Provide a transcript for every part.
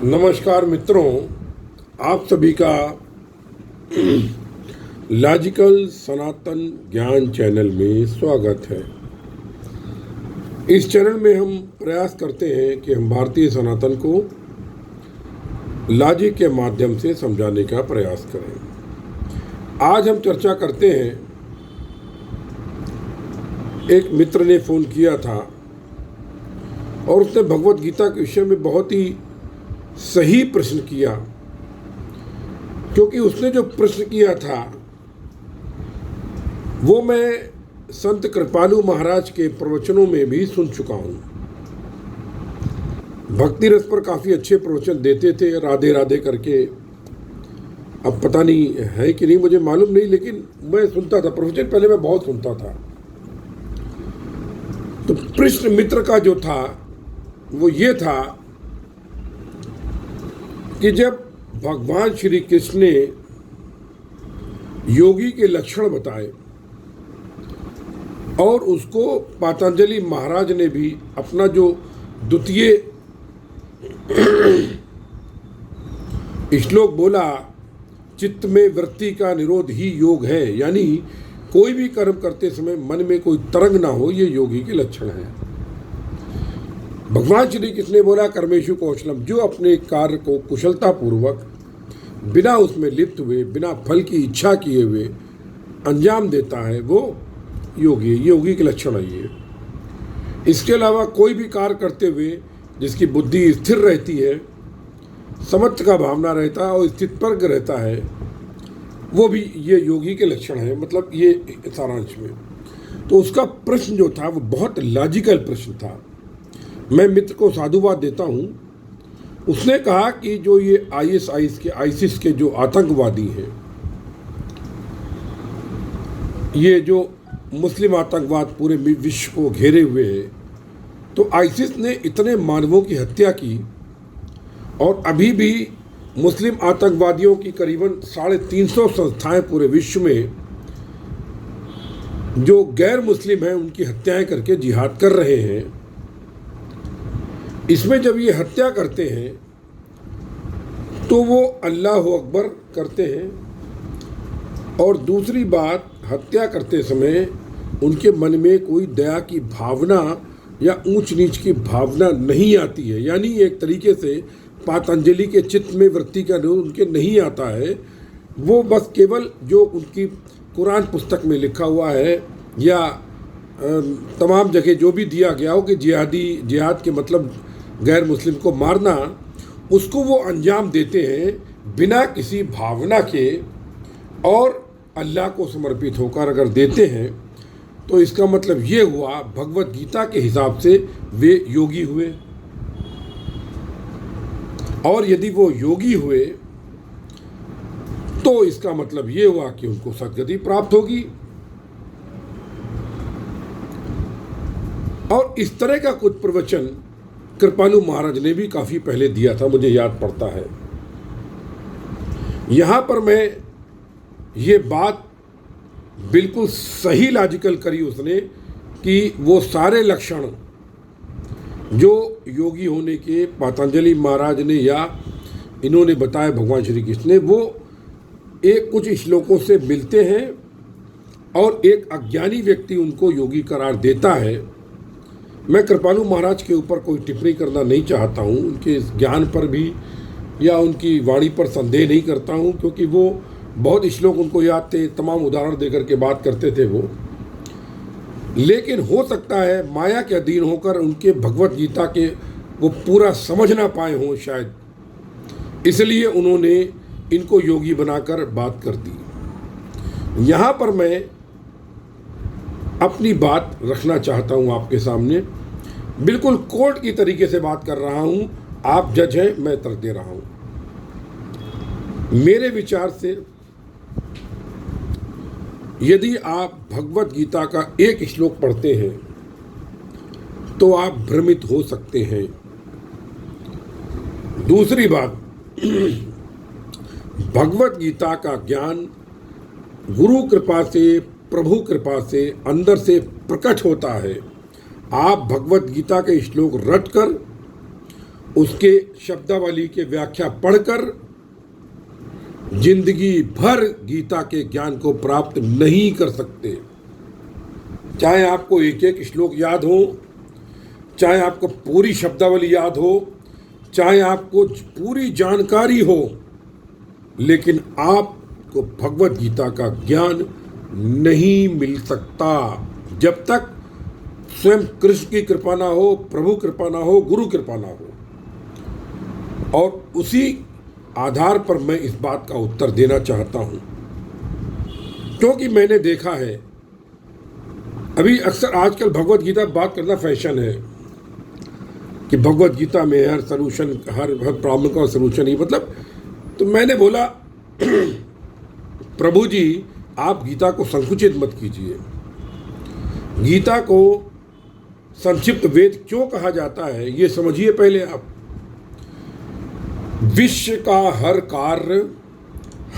नमस्कार मित्रों, आप सभी का लॉजिकल सनातन ज्ञान चैनल में स्वागत है। इस चैनल में हम प्रयास करते हैं कि हम भारतीय सनातन को लॉजिक के माध्यम से समझाने का प्रयास करें। आज हम चर्चा करते हैं, एक मित्र ने फ़ोन किया था और उसने भगवत गीता के विषय में बहुत ही सही प्रश्न किया, क्योंकि उसने जो प्रश्न किया था वो मैं संत कृपालु महाराज के प्रवचनों में भी सुन चुका हूँ। भक्ति रस पर काफ़ी अच्छे प्रवचन देते थे, राधे राधे करके। अब पता नहीं है कि नहीं, मुझे मालूम नहीं, लेकिन मैं सुनता था प्रवचन, पहले मैं बहुत सुनता था। तो प्रश्न मित्र का जो था वो ये था कि जब भगवान श्री कृष्ण ने योगी के लक्षण बताए और उसको पतंजलि महाराज ने भी अपना जो द्वितीय श्लोक बोला, चित्त में वृत्ति का निरोध ही योग है, यानी कोई भी कर्म करते समय मन में कोई तरंग ना हो, ये योगी के लक्षण हैं। भगवान श्री कृष्ण ने बोला, कर्मेषु कौशलम, जो अपने कार्य को कुशलता पूर्वक बिना उसमें लिप्त हुए, बिना फल की इच्छा किए हुए अंजाम देता है, वो योगी, योगी के लक्षण है ये। इसके अलावा कोई भी कार्य करते हुए जिसकी बुद्धि स्थिर रहती है, समर्थ का भावना रहता है और स्थितप्रज्ञ रहता है, वो भी ये योगी के लक्षण है। मतलब ये सारांश में तो उसका प्रश्न जो था वो बहुत लॉजिकल प्रश्न था। मैं मित्र को साधुवाद देता हूँ। उसने कहा कि जो ये आईसिस के जो आतंकवादी हैं, ये जो मुस्लिम आतंकवाद पूरे विश्व को घेरे हुए है, तो आईसिस ने इतने मानवों की हत्या की और अभी भी मुस्लिम आतंकवादियों की करीबन 350 संस्थाएं पूरे विश्व में जो गैर मुस्लिम हैं उनकी हत्याएं करके जिहाद कर रहे हैं। इसमें जब ये हत्या करते हैं तो वो अल्लाह अकबर करते हैं, और दूसरी बात, हत्या करते समय उनके मन में कोई दया की भावना या ऊंच नीच की भावना नहीं आती है। यानी एक तरीके से पतंजलि के चित्त में वृत्ति का निरोध उनके नहीं आता है। वो बस केवल जो उनकी कुरान पुस्तक में लिखा हुआ है या तमाम जगह जो भी दिया गया हो कि जिहाद के मतलब गैर मुस्लिम को मारना, उसको वो अंजाम देते हैं बिना किसी भावना के, और अल्लाह को समर्पित होकर अगर देते हैं तो इसका मतलब ये हुआ भगवत गीता के हिसाब से वे योगी हुए। और यदि वो योगी हुए तो इसका मतलब ये हुआ कि उनको सद्गति प्राप्त होगी। और इस तरह का कुछ प्रवचन कृपालु महाराज ने भी काफ़ी पहले दिया था, मुझे याद पड़ता है। यहाँ पर मैं ये बात बिल्कुल सही लॉजिकल करी उसने कि वो सारे लक्षण जो योगी होने के पतंजलि महाराज ने या इन्होंने बताया भगवान श्री कृष्ण ने, वो एक कुछ श्लोकों से मिलते हैं और एक अज्ञानी व्यक्ति उनको योगी करार देता है। मैं कृपालु महाराज के ऊपर कोई टिप्पणी करना नहीं चाहता हूँ, उनके ज्ञान पर भी या उनकी वाणी पर संदेह नहीं करता हूँ, क्योंकि वो बहुत श्लोक उनको याद थे, तमाम उदाहरण देकर के बात करते थे वो। लेकिन हो सकता है माया के अधीन होकर उनके भगवत गीता के वो पूरा समझ ना पाए हों शायद, इसलिए उन्होंने इनको योगी बनाकर बात कर दी। यहाँ पर मैं अपनी बात रखना चाहता हूँ आपके सामने, बिल्कुल कोर्ट की तरीके से बात कर रहा हूँ। आप जज हैं, मैं तर्क दे रहा हूँ। मेरे विचार से यदि आप भगवत गीता का एक श्लोक पढ़ते हैं तो आप भ्रमित हो सकते हैं। दूसरी बात, भगवत गीता का ज्ञान गुरु कृपा से, प्रभु कृपा से अंदर से प्रकट होता है। आप भगवत गीता के श्लोक रट कर उसके शब्दावली के व्याख्या पढ़कर जिंदगी भर गीता के ज्ञान को प्राप्त नहीं कर सकते। चाहे आपको एक एक श्लोक याद हो, चाहे आपको पूरी शब्दावली याद हो, चाहे आपको पूरी जानकारी हो, लेकिन आपको भगवत गीता का ज्ञान नहीं मिल सकता जब तक स्वयं कृष्ण की कृपा ना हो, प्रभु कृपा ना हो, गुरु कृपा ना हो। और उसी आधार पर मैं इस बात का उत्तर देना चाहता हूं, क्योंकि मैंने देखा है अभी अक्सर आजकल भगवत गीता बात करना फैशन है कि भगवत गीता में हर सलूशन, हर प्रॉब्लम का सलूशन ही, मतलब तो मैंने बोला प्रभु जी आप गीता को संकुचित मत कीजिए। गीता को संक्षिप्त वेद क्यों कहा जाता है ये समझिए पहले आप। विश्व का हर कार्य,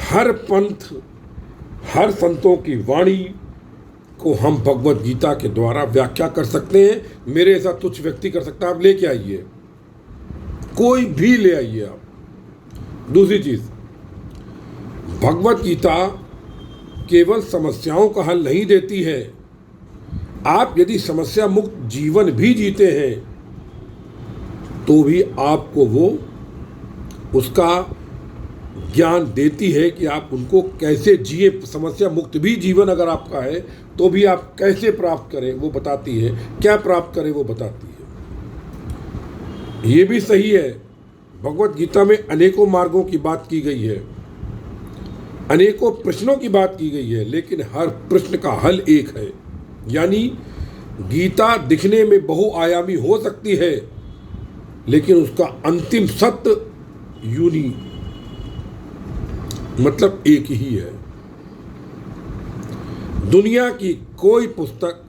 हर पंथ, हर संतों की वाणी को हम भगवत गीता के द्वारा व्याख्या कर सकते हैं। मेरे ऐसा तुच्छ व्यक्ति कर सकता है, आप लेके आइए, कोई भी ले आइए आप। दूसरी चीज, भगवत गीता केवल समस्याओं का हल नहीं देती है। आप यदि समस्या मुक्त जीवन भी जीते हैं तो भी आपको वो उसका ज्ञान देती है कि आप उनको कैसे जिए। समस्या मुक्त भी जीवन अगर आपका है तो भी आप कैसे प्राप्त करें वो बताती है, क्या प्राप्त करें वो बताती है। ये भी सही है, भगवत गीता में अनेकों मार्गों की बात की गई है, अनेकों प्रश्नों की बात की गई है, लेकिन हर प्रश्न का हल एक है। यानी गीता दिखने में बहुआयामी हो सकती है, लेकिन उसका अंतिम सत्य यूनी मतलब एक ही है। दुनिया की कोई पुस्तक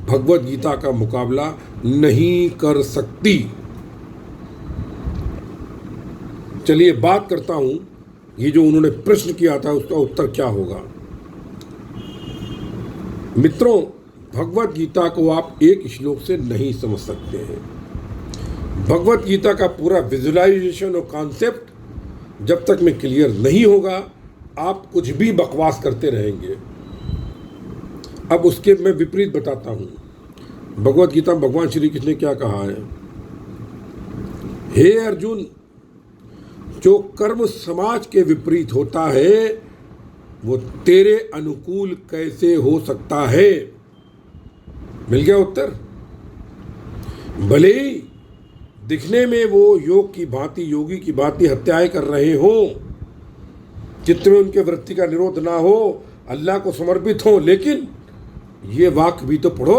भगवत गीता का मुकाबला नहीं कर सकती। चलिए बात करता हूं, ये जो उन्होंने प्रश्न किया था उसका उत्तर क्या होगा। मित्रों, भगवत गीता को आप एक श्लोक से नहीं समझ सकते हैं। भगवत गीता का पूरा विजुअलाइजेशन और कॉन्सेप्ट जब तक में क्लियर नहीं होगा आप कुछ भी बकवास करते रहेंगे। अब उसके मैं विपरीत बताता हूं। भगवत गीता में भगवान श्री कृष्ण ने क्या कहा है, हे अर्जुन, जो कर्म समाज के विपरीत होता है वो तेरे अनुकूल कैसे हो सकता है। मिल गया उत्तर। भले ही दिखने में वो योग की भांति, योगी की भांति हत्याएं कर रहे हो, चित्त में उनके वृत्ति का निरोध ना हो, अल्लाह को समर्पित हो, लेकिन ये वाक्य भी तो पढ़ो,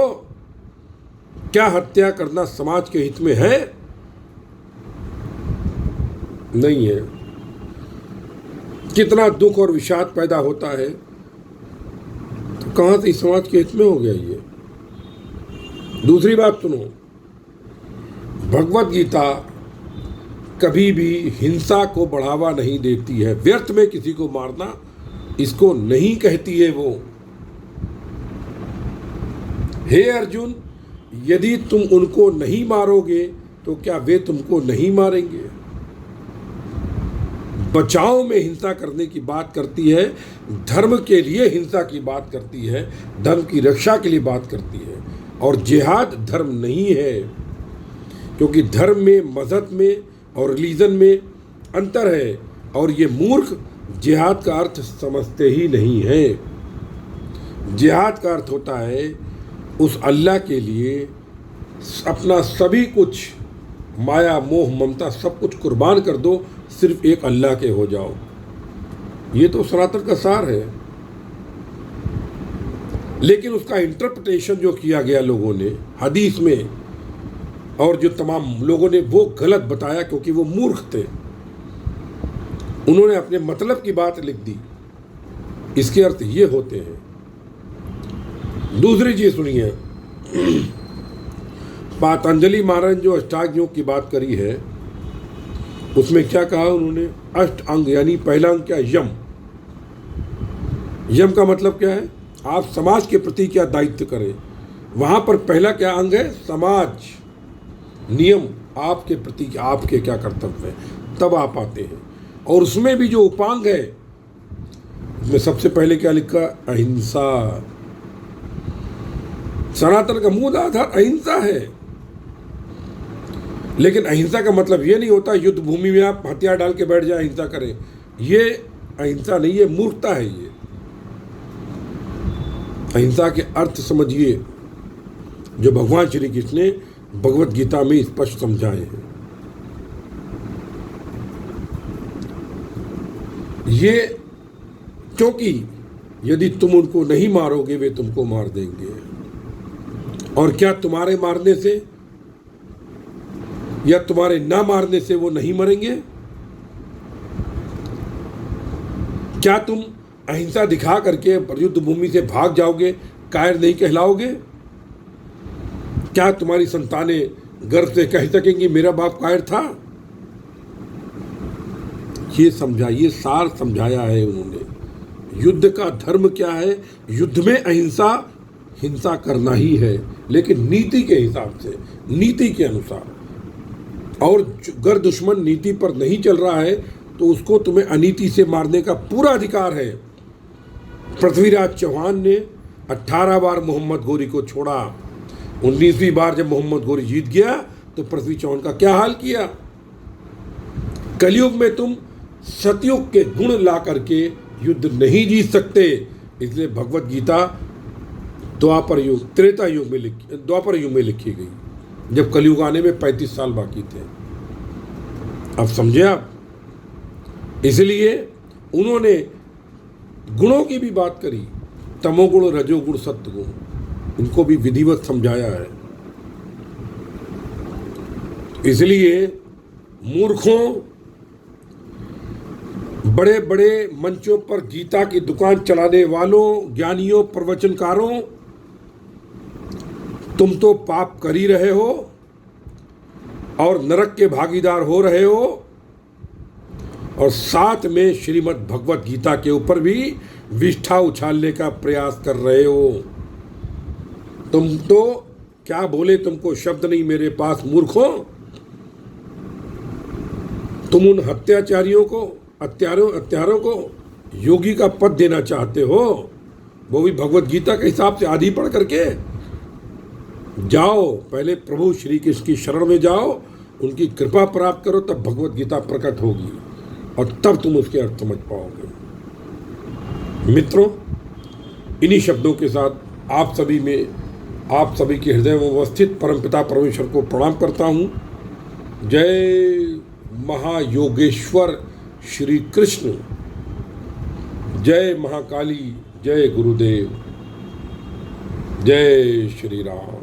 क्या हत्या करना समाज के हित में है? नहीं है। कितना दुख और विषाद पैदा होता है, तो कहां से समाज के हित में हो गया ये। दूसरी बात सुनो, भगवत गीता कभी भी हिंसा को बढ़ावा नहीं देती है। व्यर्थ में किसी को मारना इसको नहीं कहती है वो। हे अर्जुन, यदि तुम उनको नहीं मारोगे तो क्या वे तुमको नहीं मारेंगे? बचाव में हिंसा करने की बात करती है, धर्म के लिए हिंसा की बात करती है, धर्म की रक्षा के लिए बात करती है। और जिहाद धर्म नहीं है, क्योंकि धर्म में, मजहब में और रिलीजन में अंतर है, और ये मूर्ख जिहाद का अर्थ समझते ही नहीं है। जिहाद का अर्थ होता है उस अल्लाह के लिए अपना सभी कुछ, माया, मोह, ममता सब कुछ कुर्बान कर दो, सिर्फ एक अल्लाह के हो जाओ। ये तो सनातन का सार है। लेकिन उसका इंटरप्रिटेशन जो किया गया लोगों ने हदीस में, और जो तमाम लोगों ने वो गलत बताया, क्योंकि वो मूर्ख थे, उन्होंने अपने मतलब की बात लिख दी। इसके अर्थ ये होते हैं। दूसरी चीज सुनिए, पतंजलि महाराज जो अष्टांग योग की बात करी है उसमें क्या कहा उन्होंने, अष्ट अंग, यानी पहला अंग क्या, यम। यम का मतलब क्या है, आप समाज के प्रति क्या दायित्व करें। वहां पर पहला क्या अंग है, समाज, नियम आपके प्रति आपके क्या कर्तव्य हैं, तब आप आते हैं। और उसमें भी जो उपांग है, उसमें सबसे पहले क्या लिखा? अहिंसा। सनातन का मूल आधार अहिंसा है। लेकिन अहिंसा का मतलब ये नहीं होता युद्ध भूमि में आप हथियार डाल के बैठ जाए अहिंसा करें। ये अहिंसा नहीं, ये मूर्खता है। ये अहिंसा के अर्थ समझिए जो भगवान श्री कृष्ण ने भगवत गीता में स्पष्ट समझाए हैं। ये क्योंकि यदि तुम उनको नहीं मारोगे वे तुमको मार देंगे। और क्या तुम्हारे मारने से या तुम्हारे ना मारने से वो नहीं मरेंगे? क्या तुम अहिंसा दिखा करके युद्ध भूमि से भाग जाओगे, कायर नहीं कहलाओगे? क्या तुम्हारी संतानें गर्व से कह सकेंगी मेरा बाप कायर था? ये समझाइए, सार समझाया है उन्होंने। युद्ध का धर्म क्या है? युद्ध में अहिंसा, हिंसा करना ही है, लेकिन नीति के हिसाब से, नीति के अनुसार। और अगर दुश्मन नीति पर नहीं चल रहा है तो उसको तुम्हें अनीति से मारने का पूरा अधिकार है। पृथ्वीराज चौहान ने 18 बार मोहम्मद गोरी को छोड़ा। 19वीं बार जब मोहम्मद गोरी जीत गया तो पृथ्वी चौहान का क्या हाल किया? कलयुग में तुम सतयुग के गुण ला करके युद्ध नहीं जीत सकते। इसलिए भगवत गीता द्वापर युग, त्रेता युग में द्वापर युग में लिखी गई, जब कलयुग आने में 35 साल बाकी थे। अब समझे आप? इसलिए उन्होंने गुणों की भी बात करी, तमोगुण, रजोगुण, सत्वगुण, इनको भी विधिवत समझाया है। इसलिए मूर्खों, बड़े बड़े मंचों पर गीता की दुकान चलाने वालों, ज्ञानियों, प्रवचनकारों, तुम तो पाप कर ही रहे हो और नरक के भागीदार हो रहे हो, और साथ में श्रीमद् भगवत गीता के ऊपर भी विष्ठा उछालने का प्रयास कर रहे हो। तुम तो क्या बोले, तुमको शब्द नहीं मेरे पास, मूर्खों। तुम उन हत्याचारियों को, हत्यारों को योगी का पद देना चाहते हो, वो भी भगवत गीता के हिसाब से आधी पढ़ करके। जाओ, पहले प्रभु श्री कृष्ण की शरण में जाओ, उनकी कृपा प्राप्त करो, तब भगवत गीता प्रकट होगी और तब तुम उसके अर्थ समझ पाओगे। मित्रों, इन्हीं शब्दों के साथ आप सभी के हृदय में अवस्थित परमपिता परमेश्वर को प्रणाम करता हूँ। जय महायोगेश्वर श्री कृष्ण, जय महाकाली, जय गुरुदेव, जय श्री राम।